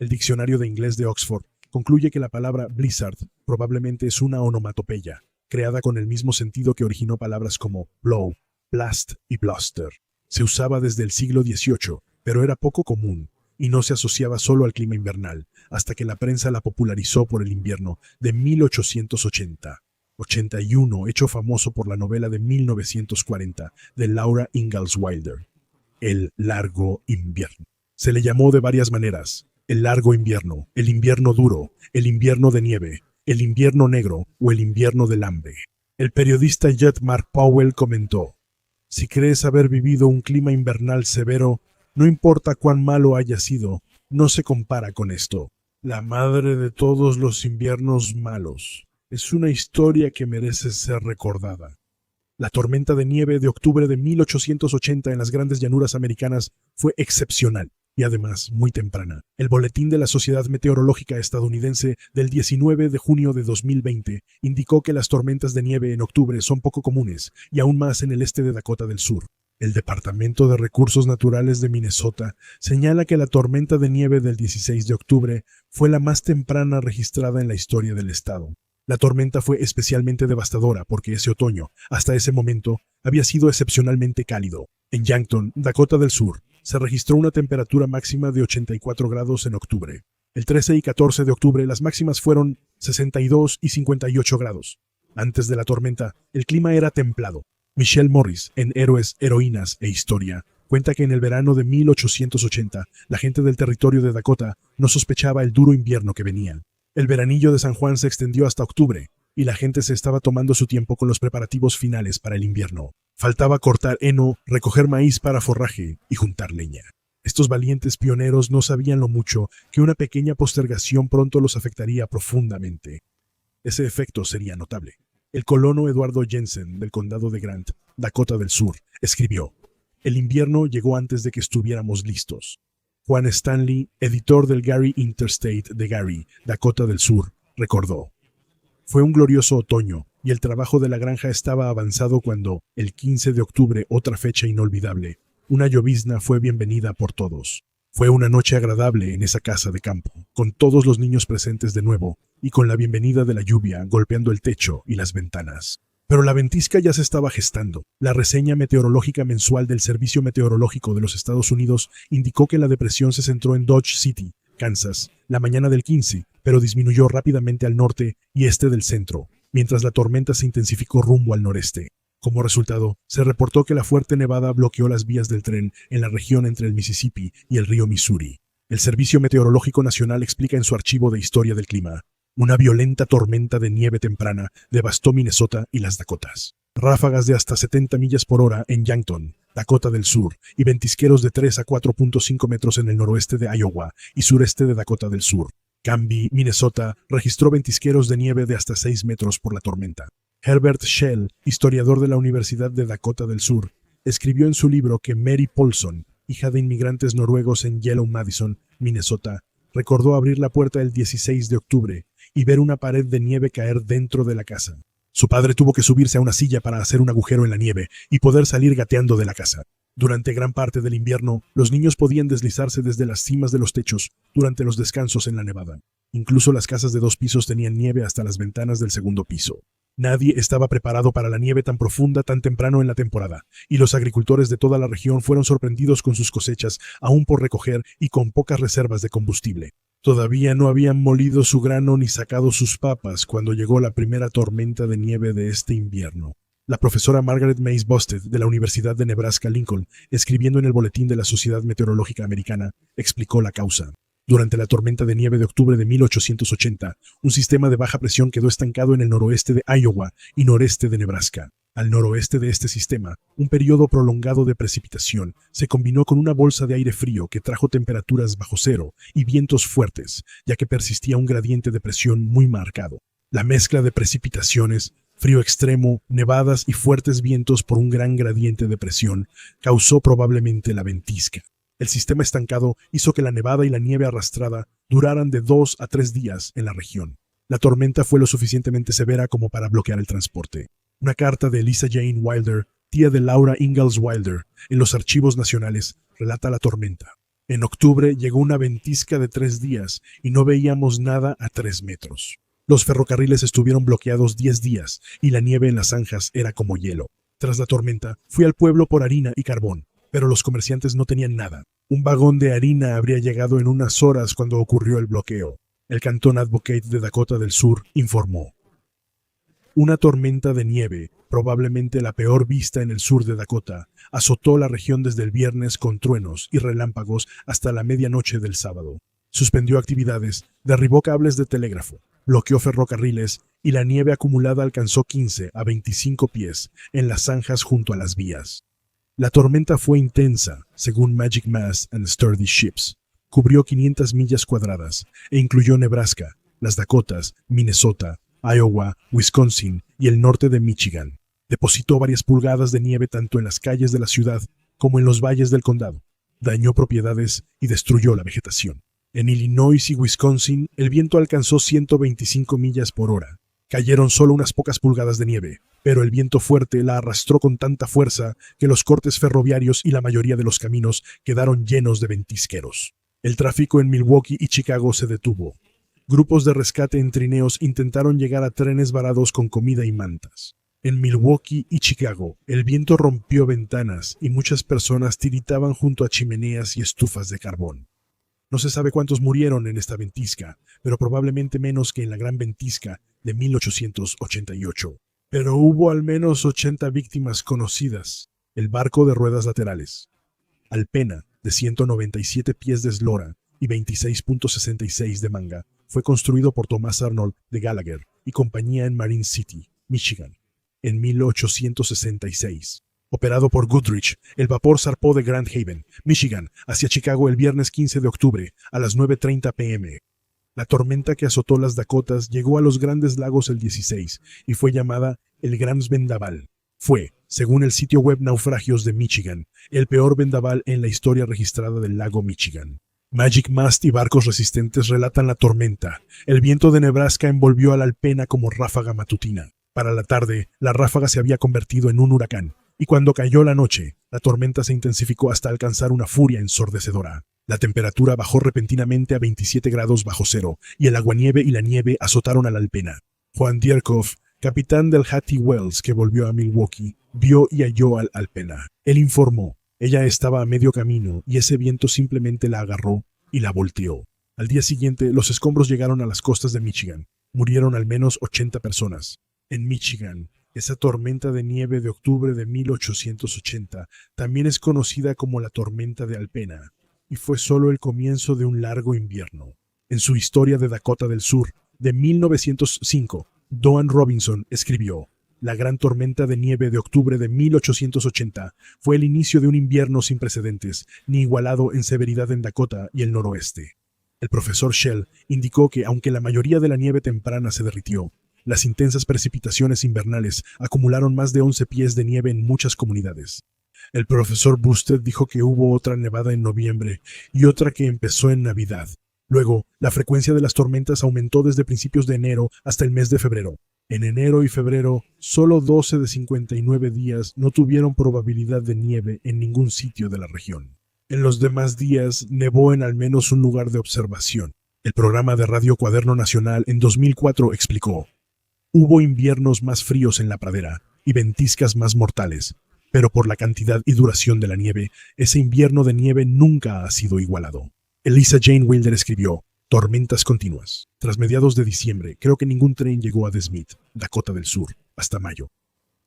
El diccionario de inglés de Oxford concluye que la palabra blizzard probablemente es una onomatopeya, creada con el mismo sentido que originó palabras como blow, blast y bluster. Se usaba desde el siglo XVIII, pero era poco común y no se asociaba solo al clima invernal, hasta que la prensa la popularizó por el invierno de 1880-81, hecho famoso por la novela de 1940 de Laura Ingalls Wilder, El largo invierno. Se le llamó de varias maneras: el largo invierno, el invierno duro, el invierno de nieve, el invierno negro o el invierno del hambre. El periodista J. Mark Powell comentó: si crees haber vivido un clima invernal severo, no importa cuán malo haya sido, no se compara con esto. La madre de todos los inviernos malos. Es una historia que merece ser recordada. La tormenta de nieve de octubre de 1880 en las grandes llanuras americanas fue excepcional y además muy temprana. El boletín de la Sociedad Meteorológica Estadounidense del 19 de junio de 2020 indicó que las tormentas de nieve en octubre son poco comunes y aún más en el este de Dakota del Sur. El Departamento de Recursos Naturales de Minnesota señala que la tormenta de nieve del 16 de octubre fue la más temprana registrada en la historia del estado. La tormenta fue especialmente devastadora porque ese otoño, hasta ese momento, había sido excepcionalmente cálido. En Yankton, Dakota del Sur, se registró una temperatura máxima de 84 grados en octubre. El 13 y 14 de octubre las máximas fueron 62 y 58 grados. Antes de la tormenta, el clima era templado. Michelle Morris, en Héroes, Heroínas e Historia, cuenta que en el verano de 1880, la gente del territorio de Dakota no sospechaba el duro invierno que venía. El veranillo de San Juan se extendió hasta octubre, y la gente se estaba tomando su tiempo con los preparativos finales para el invierno. Faltaba cortar heno, recoger maíz para forraje y juntar leña. Estos valientes pioneros no sabían lo mucho que una pequeña postergación pronto los afectaría profundamente. Ese efecto sería notable. El colono Eduardo Jensen, del condado de Grant, Dakota del Sur, escribió: el invierno llegó antes de que estuviéramos listos. Juan Stanley, editor del Gary Interstate de Gary, Dakota del Sur, recordó: fue un glorioso otoño y el trabajo de la granja estaba avanzado cuando, el 15 de octubre, otra fecha inolvidable, una llovizna fue bienvenida por todos. Fue una noche agradable en esa casa de campo, con todos los niños presentes de nuevo y con la bienvenida de la lluvia golpeando el techo y las ventanas. Pero la ventisca ya se estaba gestando. La reseña meteorológica mensual del Servicio Meteorológico de los Estados Unidos indicó que la depresión se centró en Dodge City, Kansas, la mañana del 15, pero disminuyó rápidamente al norte y este del centro, mientras la tormenta se intensificó rumbo al noreste. Como resultado, se reportó que la fuerte nevada bloqueó las vías del tren en la región entre el Mississippi y el río Missouri. El Servicio Meteorológico Nacional explica en su archivo de historia del clima: una violenta tormenta de nieve temprana devastó Minnesota y las Dakotas. Ráfagas de hasta 70 millas por hora en Yankton, Dakota del Sur, y ventisqueros de 3 a 4.5 metros en el noroeste de Iowa y sureste de Dakota del Sur. Canby, Minnesota, registró ventisqueros de nieve de hasta 6 metros por la tormenta. Herbert Schell, historiador de la Universidad de Dakota del Sur, escribió en su libro que Mary Paulson, hija de inmigrantes noruegos en Yellow Madison, Minnesota, recordó abrir la puerta el 16 de octubre y ver una pared de nieve caer dentro de la casa. Su padre tuvo que subirse a una silla para hacer un agujero en la nieve y poder salir gateando de la casa. Durante gran parte del invierno, los niños podían deslizarse desde las cimas de los techos durante los descansos en la nevada. Incluso las casas de 2 pisos tenían nieve hasta las ventanas del segundo piso. Nadie estaba preparado para la nieve tan profunda tan temprano en la temporada, y los agricultores de toda la región fueron sorprendidos con sus cosechas aún por recoger y con pocas reservas de combustible. Todavía no habían molido su grano ni sacado sus papas cuando llegó la primera tormenta de nieve de este invierno. La profesora Margaret Mays Busted de la Universidad de Nebraska-Lincoln, escribiendo en el Boletín de la Sociedad Meteorológica Americana, explicó la causa. Durante la tormenta de nieve de octubre de 1880, un sistema de baja presión quedó estancado en el noroeste de Iowa y noreste de Nebraska. Al noroeste de este sistema, un periodo prolongado de precipitación se combinó con una bolsa de aire frío que trajo temperaturas bajo cero y vientos fuertes, ya que persistía un gradiente de presión muy marcado. La mezcla de precipitaciones, frío extremo, nevadas y fuertes vientos por un gran gradiente de presión causó probablemente la ventisca. El sistema estancado hizo que la nevada y la nieve arrastrada duraran de 2 a 3 días en la región. La tormenta fue lo suficientemente severa como para bloquear el transporte. Una carta de Eliza Jane Wilder, tía de Laura Ingalls Wilder, en los archivos nacionales, relata la tormenta. En octubre llegó una ventisca de 3 días y no veíamos nada a 3 metros. Los ferrocarriles estuvieron bloqueados 10 días y la nieve en las zanjas era como hielo. Tras la tormenta, fui al pueblo por harina y carbón, pero los comerciantes no tenían nada. Un vagón de harina habría llegado en unas horas cuando ocurrió el bloqueo. El Cantón Advocate de Dakota del Sur informó. Una tormenta de nieve, probablemente la peor vista en el sur de Dakota, azotó la región desde el viernes con truenos y relámpagos hasta la medianoche del sábado. Suspendió actividades, derribó cables de telégrafo, bloqueó ferrocarriles y la nieve acumulada alcanzó 15 a 25 pies en las zanjas junto a las vías. La tormenta fue intensa, según Magic Mass and Sturdy Ships. Cubrió 500 millas cuadradas e incluyó Nebraska, las Dakotas, Minnesota, Iowa, Wisconsin y el norte de Michigan. Depositó varias pulgadas de nieve tanto en las calles de la ciudad como en los valles del condado. Dañó propiedades y destruyó la vegetación. En Illinois y Wisconsin, el viento alcanzó 125 millas por hora. Cayeron solo unas pocas pulgadas de nieve, pero el viento fuerte la arrastró con tanta fuerza que los cortes ferroviarios y la mayoría de los caminos quedaron llenos de ventisqueros. El tráfico en Milwaukee y Chicago se detuvo. Grupos de rescate en trineos intentaron llegar a trenes varados con comida y mantas. En Milwaukee y Chicago, el viento rompió ventanas y muchas personas tiritaban junto a chimeneas y estufas de carbón. No se sabe cuántos murieron en esta ventisca, pero probablemente menos que en la gran ventisca de 1888. Pero hubo al menos 80 víctimas conocidas. El barco de ruedas laterales Alpena, de 197 pies de eslora y 26.66 de manga, fue construido por Thomas Arnold de Gallagher y compañía en Marine City, Michigan, en 1866. Operado por Goodrich, el vapor zarpó de Grand Haven, Michigan, hacia Chicago el viernes 15 de octubre a las 9:30 p.m. La tormenta que azotó las Dakotas llegó a los Grandes Lagos el 16 y fue llamada el Gran Vendaval. Fue, según el sitio web Naufragios de Michigan, el peor vendaval en la historia registrada del lago Michigan. Magic Mast y barcos resistentes relatan la tormenta. El viento de Nebraska envolvió a la Alpena como ráfaga matutina. Para la tarde, la ráfaga se había convertido en un huracán, y cuando cayó la noche, la tormenta se intensificó hasta alcanzar una furia ensordecedora. La temperatura bajó repentinamente a 27 grados bajo cero, y el aguanieve y la nieve azotaron a la Alpena. Juan Dierkhoff, capitán del Hattie Wells que volvió a Milwaukee, vio y halló al Alpena. Él informó, ella estaba a medio camino y ese viento simplemente la agarró y la volteó. Al día siguiente, los escombros llegaron a las costas de Michigan. Murieron al menos 80 personas. En Michigan, esa tormenta de nieve de octubre de 1880 también es conocida como la tormenta de Alpena, y fue solo el comienzo de un largo invierno. En su Historia de Dakota del Sur, de 1905, Doan Robinson escribió, la gran tormenta de nieve de octubre de 1880 fue el inicio de un invierno sin precedentes, ni igualado en severidad en Dakota y el noroeste. El profesor Shell indicó que, aunque la mayoría de la nieve temprana se derritió, las intensas precipitaciones invernales acumularon más de 11 pies de nieve en muchas comunidades. El profesor Busted dijo que hubo otra nevada en noviembre y otra que empezó en Navidad. Luego, la frecuencia de las tormentas aumentó desde principios de enero hasta el mes de febrero. En enero y febrero, solo 12 de 59 días no tuvieron probabilidad de nieve en ningún sitio de la región. En los demás días, nevó en al menos un lugar de observación. El programa de Radio Cuaderno Nacional en 2004 explicó, hubo inviernos más fríos en la pradera y ventiscas más mortales, pero por la cantidad y duración de la nieve, ese invierno de nieve nunca ha sido igualado. Eliza Jane Wilder escribió, tormentas continuas. Tras mediados de diciembre, creo que ningún tren llegó a De Smet, Dakota del Sur, hasta mayo.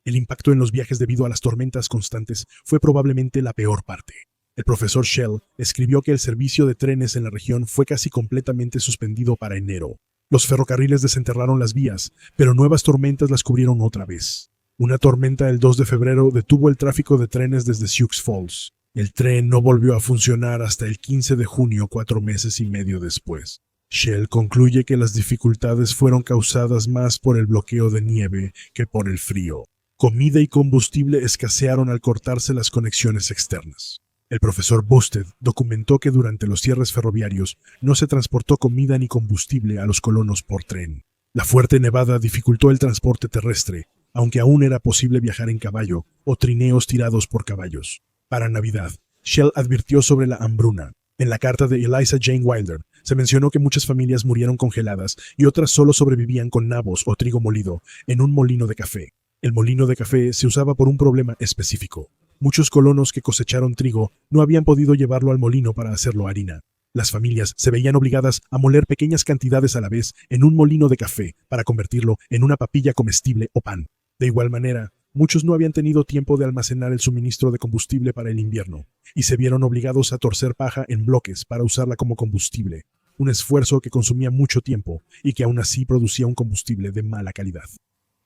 El impacto en los viajes debido a las tormentas constantes fue probablemente la peor parte. El profesor Shell escribió que el servicio de trenes en la región fue casi completamente suspendido para enero. Los ferrocarriles desenterraron las vías, pero nuevas tormentas las cubrieron otra vez. Una tormenta el 2 de febrero detuvo el tráfico de trenes desde Sioux Falls. El tren no volvió a funcionar hasta el 15 de junio, 4 meses y medio después. Shell concluye que las dificultades fueron causadas más por el bloqueo de nieve que por el frío. Comida y combustible escasearon al cortarse las conexiones externas. El profesor Busted documentó que durante los cierres ferroviarios no se transportó comida ni combustible a los colonos por tren. La fuerte nevada dificultó el transporte terrestre, aunque aún era posible viajar en caballo o trineos tirados por caballos. Para Navidad, Shell advirtió sobre la hambruna. En la carta de Eliza Jane Wilder se mencionó que muchas familias murieron congeladas y otras solo sobrevivían con nabos o trigo molido en un molino de café. El molino de café se usaba por un problema específico. Muchos colonos que cosecharon trigo no habían podido llevarlo al molino para hacerlo harina. Las familias se veían obligadas a moler pequeñas cantidades a la vez en un molino de café para convertirlo en una papilla comestible o pan. De igual manera, muchos no habían tenido tiempo de almacenar el suministro de combustible para el invierno y se vieron obligados a torcer paja en bloques para usarla como combustible, un esfuerzo que consumía mucho tiempo y que aún así producía un combustible de mala calidad.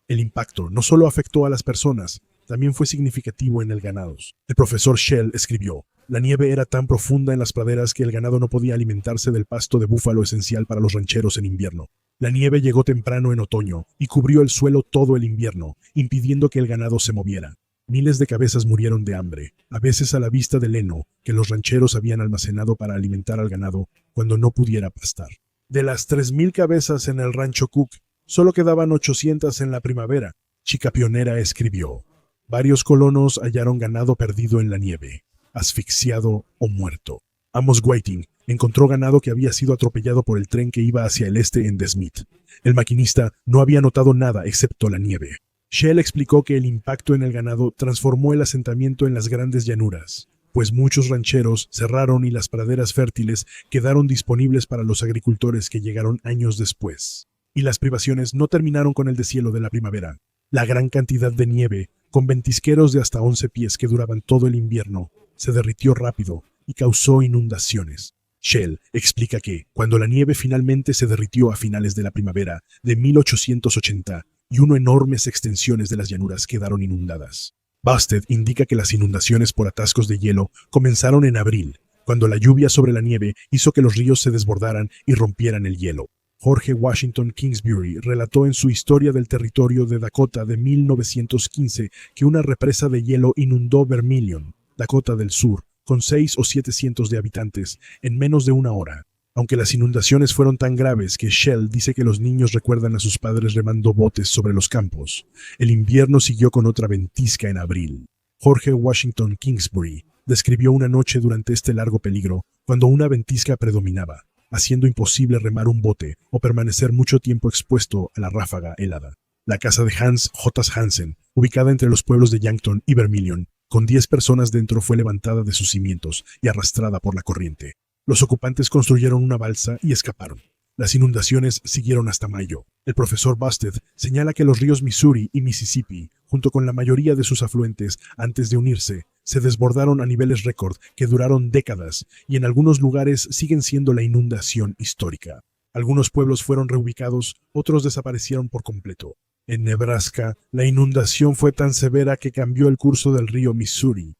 El impacto no solo afectó a las personas, también fue significativo en el ganado. El profesor Shell escribió: la nieve era tan profunda en las praderas que el ganado no podía alimentarse del pasto de búfalo esencial para los rancheros en invierno. La nieve llegó temprano en otoño y cubrió el suelo todo el invierno, impidiendo que el ganado se moviera. Miles de cabezas murieron de hambre, a veces a la vista del heno que los rancheros habían almacenado para alimentar al ganado cuando no pudiera pastar. De las 3,000 cabezas en el rancho Cook, solo quedaban 800 en la primavera. Chica Pionera escribió: varios colonos hallaron ganado perdido en la nieve, asfixiado o muerto. Amos Whiting encontró ganado que había sido atropellado por el tren que iba hacia el este en De Smet. El maquinista no había notado nada excepto la nieve. Shell explicó que el impacto en el ganado transformó el asentamiento en las grandes llanuras, pues muchos rancheros cerraron y las praderas fértiles quedaron disponibles para los agricultores que llegaron años después. Y las privaciones no terminaron con el deshielo de la primavera. La gran cantidad de nieve, con ventisqueros de hasta 11 pies que duraban todo el invierno, se derritió rápido y causó inundaciones. Shell explica que, cuando la nieve finalmente se derritió a finales de la primavera de 1880, enormes extensiones de las llanuras quedaron inundadas. Busted indica que las inundaciones por atascos de hielo comenzaron en abril, cuando la lluvia sobre la nieve hizo que los ríos se desbordaran y rompieran el hielo. Jorge Washington Kingsbury relató en su Historia del Territorio de Dakota de 1915 que una represa de hielo inundó Vermilion, Dakota del Sur, con 6 o 7 cientos de habitantes, en menos de una hora. Aunque las inundaciones fueron tan graves que Shell dice que los niños recuerdan a sus padres remando botes sobre los campos, el invierno siguió con otra ventisca en abril. Jorge Washington Kingsbury describió una noche durante este largo peligro, cuando una ventisca predominaba, haciendo imposible remar un bote o permanecer mucho tiempo expuesto a la ráfaga helada. La casa de Hans J. Hansen, ubicada entre los pueblos de Yankton y Vermilion, con 10 personas dentro, fue levantada de sus cimientos y arrastrada por la corriente. Los ocupantes construyeron una balsa y escaparon. Las inundaciones siguieron hasta mayo. El profesor Busted señala que los ríos Missouri y Mississippi, junto con la mayoría de sus afluentes, antes de unirse, se desbordaron a niveles récord que duraron décadas y en algunos lugares siguen siendo la inundación histórica. Algunos pueblos fueron reubicados, otros desaparecieron por completo. En Nebraska, la inundación fue tan severa que cambió el curso del río Missouri.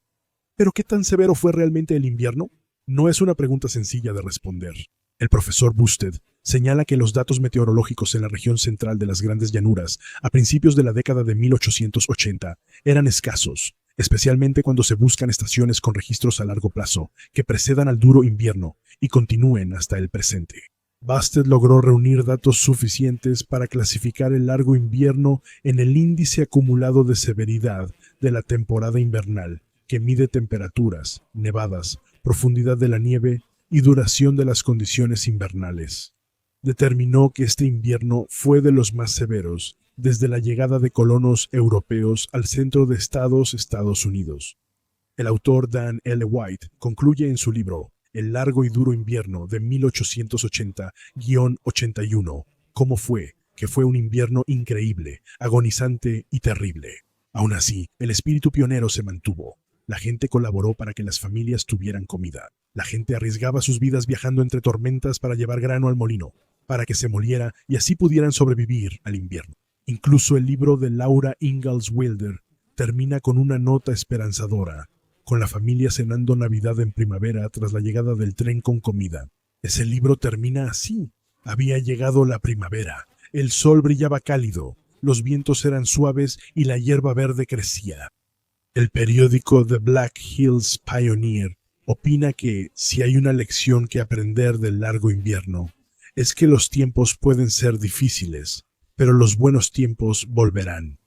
¿Pero qué tan severo fue realmente el invierno? No es una pregunta sencilla de responder. El profesor Busted señala que los datos meteorológicos en la región central de las Grandes Llanuras a principios de la década de 1880 eran escasos, especialmente cuando se buscan estaciones con registros a largo plazo que precedan al duro invierno y continúen hasta el presente. Busted logró reunir datos suficientes para clasificar el largo invierno en el índice acumulado de severidad de la temporada invernal, que mide temperaturas, nevadas, profundidad de la nieve y duración de las condiciones invernales. Determinó que este invierno fue de los más severos desde la llegada de colonos europeos al centro de Estados Unidos. El autor Dan L. White concluye en su libro El largo y duro invierno de 1880-81 cómo fue que fue un invierno increíble, agonizante y terrible. Aún así, el espíritu pionero se mantuvo. La gente colaboró para que las familias tuvieran comida. La gente arriesgaba sus vidas viajando entre tormentas para llevar grano al molino, para que se moliera y así pudieran sobrevivir al invierno. Incluso el libro de Laura Ingalls Wilder termina con una nota esperanzadora, con la familia cenando Navidad en primavera tras la llegada del tren con comida. Ese libro termina así. Había llegado la primavera, el sol brillaba cálido, los vientos eran suaves y la hierba verde crecía. El periódico The Black Hills Pioneer opina que, si hay una lección que aprender del largo invierno, es que los tiempos pueden ser difíciles, pero los buenos tiempos volverán.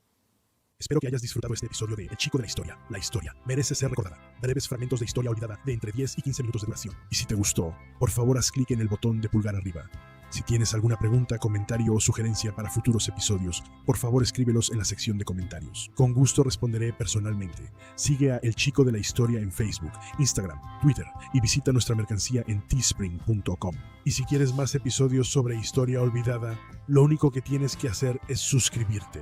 Espero que hayas disfrutado este episodio de El Chico de la Historia. La historia merece ser recordada. Breves fragmentos de historia olvidada de entre 10 y 15 minutos de duración. Y si te gustó, por favor haz clic en el botón de pulgar arriba. Si tienes alguna pregunta, comentario o sugerencia para futuros episodios, por favor escríbelos en la sección de comentarios. Con gusto responderé personalmente. Sigue a El Chico de la Historia en Facebook, Instagram, Twitter y visita nuestra mercancía en teespring.com. Y si quieres más episodios sobre historia olvidada, lo único que tienes que hacer es suscribirte.